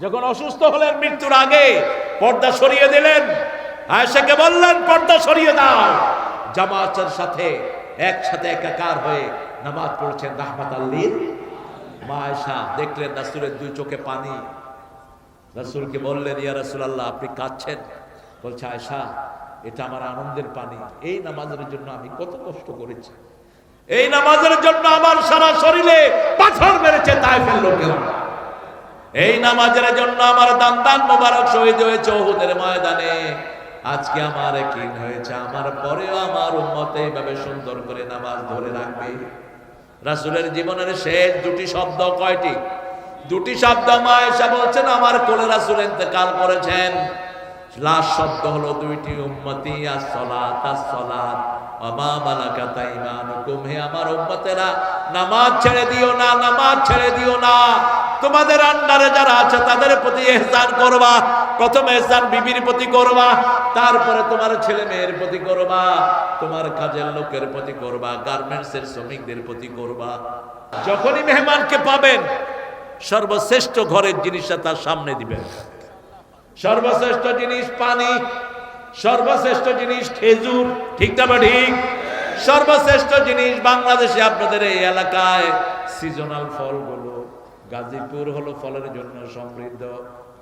যখন অসুস্থ হলেন মৃত্যুর আগে পর্দা সরিয়ে দিলেন, আয়েশাকে বললেন পর্দা সরিয়ে দাও। জামাতের সাথে একসাথে একাকার হয়ে নামাজ পড়েছেন রাহমাতাল লিল। মা আয়েশা দেখলেন রাসূলের দুই চোখে পানি। রাসূলকে বললেন, ইয়া রাসূলুল্লাহ, আপনি কাঁদছেন? বলছে, আয়েশা, এটা আমার আনন্দের পানি। এই নামাজের জন্য আমি কত কষ্ট করেছি, এই নামাজের জন্য আমার সারা শরীরে পাথর মেরেছে তায়েফের লোকেরা, এই নামাজের জন্য আমার দান মোবারক শহীদ হয়েছে উহুদের ময়দানে। আজকে আমার একদিন হয়েছে, আমার পরেও আমার উম্মত এইভাবে সুন্দর করে নামাজ ধরে রাখবে। রাসূলের জীবনের শেষ দুটি শব্দ কয়টি? দুটি শব্দ। মা আয়েশা বলছেন, আমার কোলে রাসূল ইন্তেকাল করেছেন, লাস্ট শব্দ হলো দুইটি, উম্মতি আস-সালাত আস-সালাত ওয়া মা মালাকাত আইমানুকুম। হে আমার উম্মতেরা, নামাজ ছেড়ে দিও না, নামাজ ছেড়ে দিও না। তোমাদের আন্ডারে যারা আছে তাদের প্রতি ইহসান করবা। প্রথম ইহসান বিবির প্রতি করবা, তারপরে তোমার ছেলে মেয়ের প্রতি করবা, তোমার কাজের লোকের প্রতি করবা, গার্মেন্টসের শ্রমিকদের প্রতি করবা। যখনই মেহমানকে পাবেন, সর্বশ্রেষ্ঠ ঘরের জিনিসটা তার সামনে দিবেন। সর্বশ্রেষ্ঠ জিনিস পানি, সর্বশ্রেষ্ঠ জিনিস খেজুর, ঠিক না ঠিক? সর্বশ্রেষ্ঠ জিনিস বাংলাদেশে আপনাদের এই এলাকায় সিজনাল ফলগুলো। গাজীপুর হলো ফলের জন্য সমৃদ্ধ।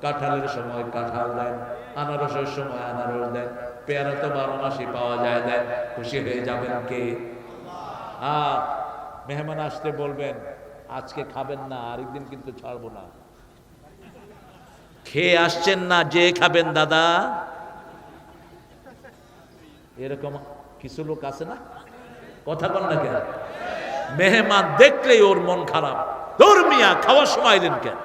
কাঁঠালের সময় কাঁঠাল দেন, আনারসের সময় আনারস দেন, পেয়ারা তো 12 মাসই পাওয়া যায়, দেন। খুশি হয়ে যাবেন কে? আর মেহমান আসতে বলবেন, আজকে খাবেন না, আরেকদিন কিন্তু ছাড়বো না। খেয়ে আসছেন না, যে খাবেন দাদা। এরকম কিছু লোক আছে না, কথা বল না কেন? মেহমান দেখলেই ওর মন খারাপ, ধর্মিয়া খাওয়ার সময় এলেন কেন?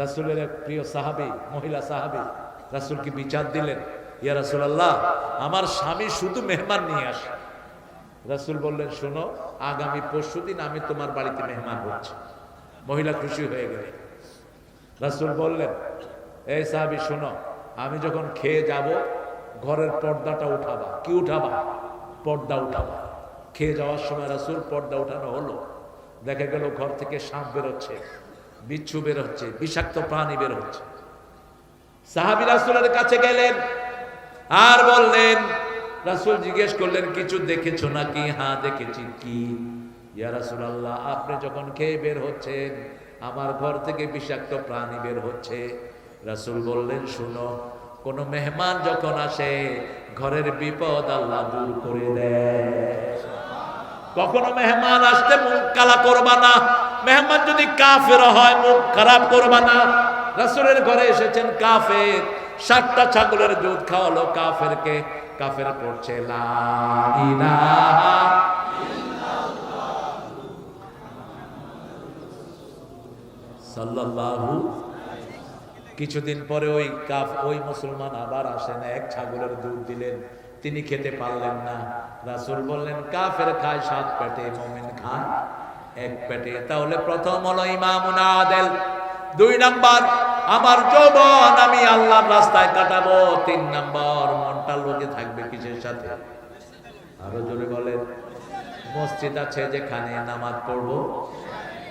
রাসূলের এক প্রিয় সাহাবী, মহিলা সাহাবী, রাসূলকে বিচার দিলেন, ইয়া রাসূলুল্লাহ, আমার স্বামী শুধু মেহমান নিয়ে আসে। রাসূল বললেন, শোনো, আগামী পরশুদিন আমি তোমার বাড়িতে মেহমান হচ্ছি। মহিলা খুশি হয়ে গেলেন। রাসূল বললেন, এই সাহাবী শোনো, আমি যখন খেয়ে যাব, ঘরের পর্দাটা উঠাবা। কি উঠাবা? পর্দা উঠাবা। খেয়ে যাওয়ার সময় রাসূল পর্দা উঠানো হলো। দেখা গেল ঘর থেকে সাপ বেরোচ্ছে, বিচ্ছু বের হচ্ছে, বিষাক্ত প্রাণী বের হচ্ছে। সাহাবী রাসূলের কাছে গেলেন আর বললেন, রাসূল জিজ্ঞেস করলেন, কিছু দেখেছো নাকি? হ্যাঁ দেখেছি। কি? ইয়া রাসূলুল্লাহ, আপনি যখন খেয়ে বের হচ্ছেন, আমার ঘর থেকে বিষাক্ত প্রাণী বের হচ্ছে। রাসূল বললেন, শুনো, কোন মেহমান যখন আসে, ঘরের বিপদ আল্লাহ দূর করে দেয়। কখনো মেহমান আসতে মুখ কালা করবা না। মেহমান যদি কাফের হয়, মুখ খারাপ করবা না। রাসূলের ঘরে এসেছেন কাফের, 60টা ছাগলের দুধ খাওয়ালো কাফেরকে। কাফের পড়ছে লা ইলাহা ইল্লাল্লাহ সাল্লাল্লাহু। কিছুদিন পরে ওই মুসলমান আবার আসেন, এক ছাগলের দুধ দিলেন, তিনি খেতে পারলেন না। রাসূল বললেন, কাফের খায় 7 পেটে, মুমিন খায় 1 পেটে। তাহলে প্রথম হলো ইমামুন আদেল, 2 নাম্বার আমার যৌবন আমি আল্লাহর রাস্তায় কাটাবো, 3 নাম্বার মনটা লগে থাকবে কিসের সাথে? আরো জোরে বলেন। মসজিদ আছে যেখানে নামাজ পড়বো।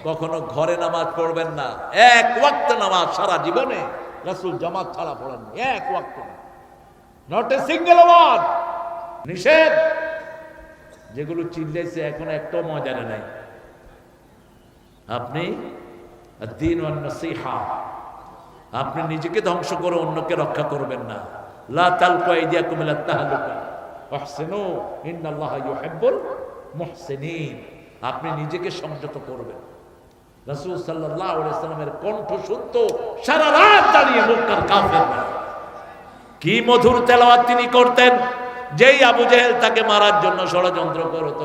কখনো ঘরে নামাজ পড়বেন না। 1 ওয়াক্ত নামাজ সারা জীবনে রাসূল জামাত ছাড়া পড়েননি, 1 ওয়াক্ত, নট এ সিঙ্গেল ওয়ার্ড। নিষেধ। যেগুলো চিল্লাইছে এখন একটাও মজারে নাই। আপনি দ্বীন ওয়ান নসিহা, আপনি নিজেকে ধ্বংস করে অন্যকে রক্ষা করবেন না। লা তালকু আইদিয়াকুম ইলা তাহলুকা ওয়াহসিনু ইন্নাল্লাহা ইউহিব্বুল মুহসিনিন। আপনি নিজেকে সংযত করবেন। রাসূল সাল্লাল্লাহু আলাইহি সাল্লামের কণ্ঠ শুনতো সারা রাত দাঁড়িয়ে মক্কার কাফেররা। কি মধুর তেলাওয়াত তিনি করতেন। যেই আবু জেহেল তাকে মারার জন্য ষড়যন্ত্র করত,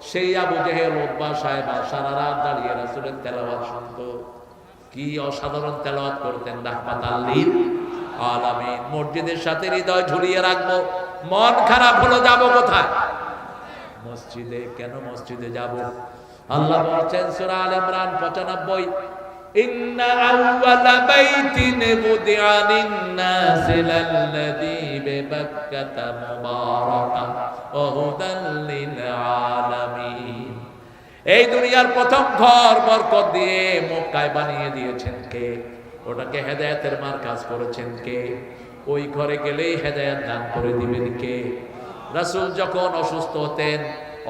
সেই আবু জেহেল, উতবা সাহেবা সারা রাত দাঁড়িয়ে রাসূলের তেলাওয়াত শুনতো। কি অসাধারণ তেলাওয়াত করতেন রাহমাতাল লিল আলামিন। মসজিদের সাথে হৃদয় ঝুলিয়ে রাখবো। মন খারাপ হলো যাব কোথায়? মসজিদে। কেন মসজিদে যাব? আল্লাহ বলছেন সূরা আলে ইমরান 95, ইন্না আউওয়ালা বাইতিন বুদিআ লিন-নাসি লাল্লাযী বিবাক্কাতা মুবারাকান ওয়া হুদাল লিল আলামিন। এই দুনিয়ার প্রথম ঘর বরকত দিয়ে মক্কায় বানিয়ে দিয়েছেন কে? ওটাকে হেদায়েতের মার্কাজ করেছেন কে? ওই ঘরে গেলেই হেদায়েত দান করে দিবেন কে? রাসূল যখন অসুস্থ হতেন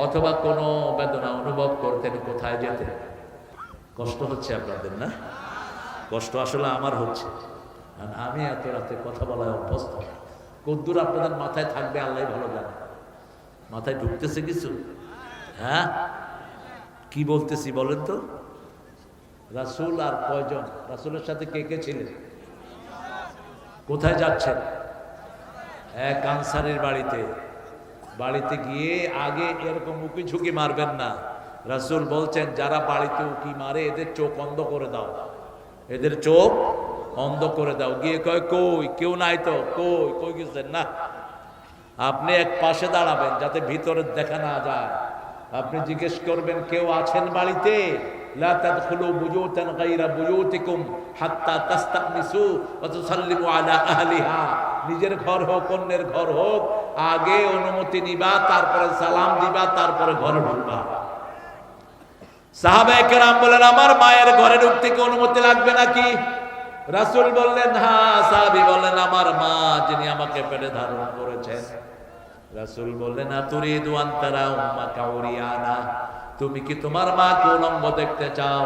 অথবা কোনো বেদনা অনুভব করতেন কোথায় যেতেন? কষ্ট হচ্ছে আপনাদের না? কষ্ট আসলে আমার হচ্ছে, আর আমি এত রাতে কথা বলায় অভ্যস্ত। কদ্দুর আপনাদের মাথায় থাকবে আল্লাহ ভালো জানে। মাথায় ঢুকতেছে কিছু? হ্যাঁ, কি বলতেছি বলেন তো? রাসূল আর কয়জন? রাসূলের সাথে কে কে ছিলেন? কোথায় যাচ্ছেন? এক আনসারীর বাড়িতে। বাড়িতে গিয়ে আগে এরকম উকি ঝুঁকি মারবেন না। রাসূল বলছেন যারা বাড়িতে উকি মারে এদের চোখ অন্ধ করে দাও, এদের চোখ অন্ধ করে দাও। গিয়ে কয় কই কেউ নাই তো, কই কই গেছেন না? আপনি এক পাশে দাঁড়াবেন যাতে ভিতরে দেখা না যায়। আপনি জিজ্ঞেস করবেন কেউ আছেন বাড়িতে? লা তাদখুলু বুয়ুতান গায়রা বুয়ুতিকুম হাত্তা তাস্তানিসু ওয়া তুসাল্লিমু আলা আহলিহা। নিজের ঘর হোক অন্যের ঘর হোক, আগে অনুমতি নিবা, তারপরে সালাম দিবা, তারপরে ঘরে ঢুকবা। সাহাবায়ে কেরাম বলেন আমার মায়ের ঘরে ঢুকতে কি অনুমতি লাগবে নাকি? রাসূল বললেন হ্যাঁ। সাহাবী বললেন আমার মা যিনি আমাকে পেটে ধারণ করেছেন। রাসূল বললেন আতুরিদু আন তারা উম্মাকা উরিয়ানা, তুমি কি তোমার মাকে উলঙ্গ দেখতে চাও?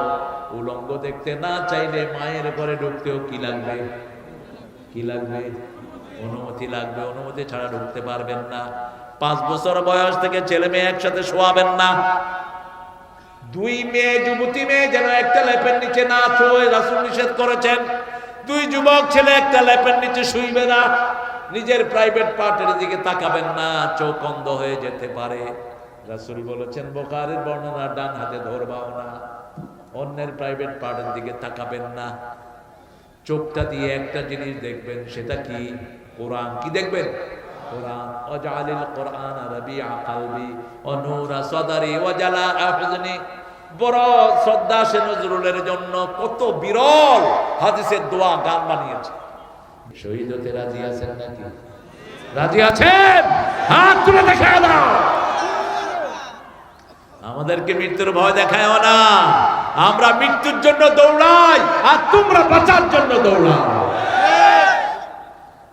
উলঙ্গ দেখতে না চাইলে মায়ের ঘরে ঢুকতেও কি লাগবে? কি লাগবে? অনুমতি লাগবে। অনুমতি ছাড়া ঢুকতে পারবেন না। 5 বছর বয়স থেকে ছেলে মেয়ে একসাথে শোয়াবেন না। 2 মেয়ে যুবতী মেয়ে যেন একটা লেপের নিচে না শোয়, রাসূল নিষেধ করেছেন। 2 যুবক ছেলে একটা লেপের নিচে শুইবে না। নিজের প্রাইভেট পার্টের দিকে তাকাবেন না, চোখ অন্ধ হয়ে যেতে পারে। রাসূল বলেছেন বুখারীর বর্ণনা ডান হাতে ধরবাও না, অন্যের প্রাইভেট পার্টের দিকে তাকাবেন না। চোখটা দিয়ে একটা জিনিস দেখবেন, সেটা কি? কোরআন। কি দেখবেন? কোরআন। ওয়াজআলিল কোরআন রাবিআ কলবি ওয়া নূরা সাদরি ওয়া জালাআ হুজনি। বড় শ্রদ্ধা সে নজরুলের জন্য কত বিরল হাদিসের দোয়া গান বানিয়েছে। শহীদ হতে রাজি আছেন নাকি? রাজি আছেন? হাত তুলে দেখাও না। আমাদেরকে মৃত্যুর ভয় দেখায়ও না। আমরা মৃত্যুর জন্য দৌড়াই আর তোমরা বাঁচার জন্য দৌড়াও।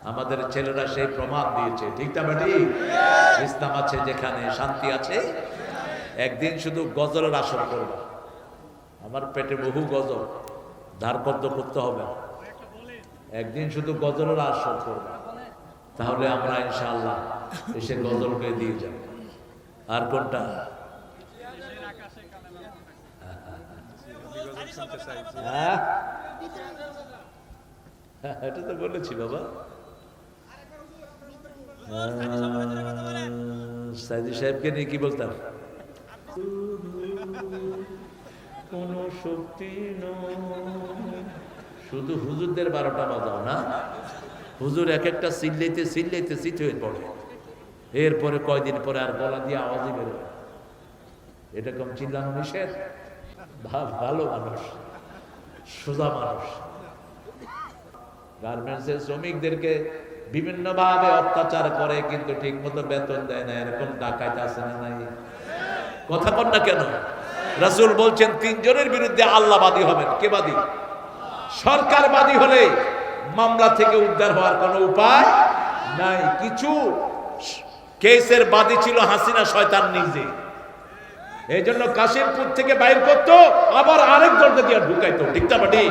আমাদের ছেলেরা সেই প্রমাণ দিয়েছে। ঠিক না বেটি? ইসলাম আছে যেখানে শান্তি আছে। একদিন শুধু গজলের আসর করব। আমার পেটে বহু গজল, ধার করতে হবে। একদিন শুধু গজলের আসর করব, তাহলে আমরা ইনশাআল্লাহ এসে গজলকে দিয়ে যাব। আর কোনটা? এটা তো বলেছি বাবা। সাইদি সাহেবকে নিয়ে কি বলতাম? কোন শক্তি শুধু হুজুরদের 12টা বাজাও না। হুজুর এক একটা চিল্লাইতে চিল্লাইতে চিত হয়ে পড়ে। এরপরে কয়দিন পরে আর গলা দিয়ে আওয়াজই বেরো। এরকম চিল্লানো নিষেধ। ভালো মানুষ, সোজা মানুষ। গার্মেন্টসের শ্রমিকদেরকে বিভিন্ন ভাবে অত্যাচার করে কিন্তু ঠিক মতো বেতন দেয় না, এরকম ডাকাইতে আছে না নাই? কথা কন না কেন? রাসূল বলছেন 3 জনের বিরুদ্ধে আল্লাহ বাদী হবেন। কে বাদী? সরকার বাদী হলে মামলা থেকে উদ্ধার হওয়ার কোনো উপায় নাই। কিছু কেসের বাদী ছিল হাসিনা শয়তান নিজে। এই জন্য কাশিমপুর থেকে বাইর করতো, আবার আরেক দরজা দিয়ে ঢুকাইতো। ঠিক না বাটি?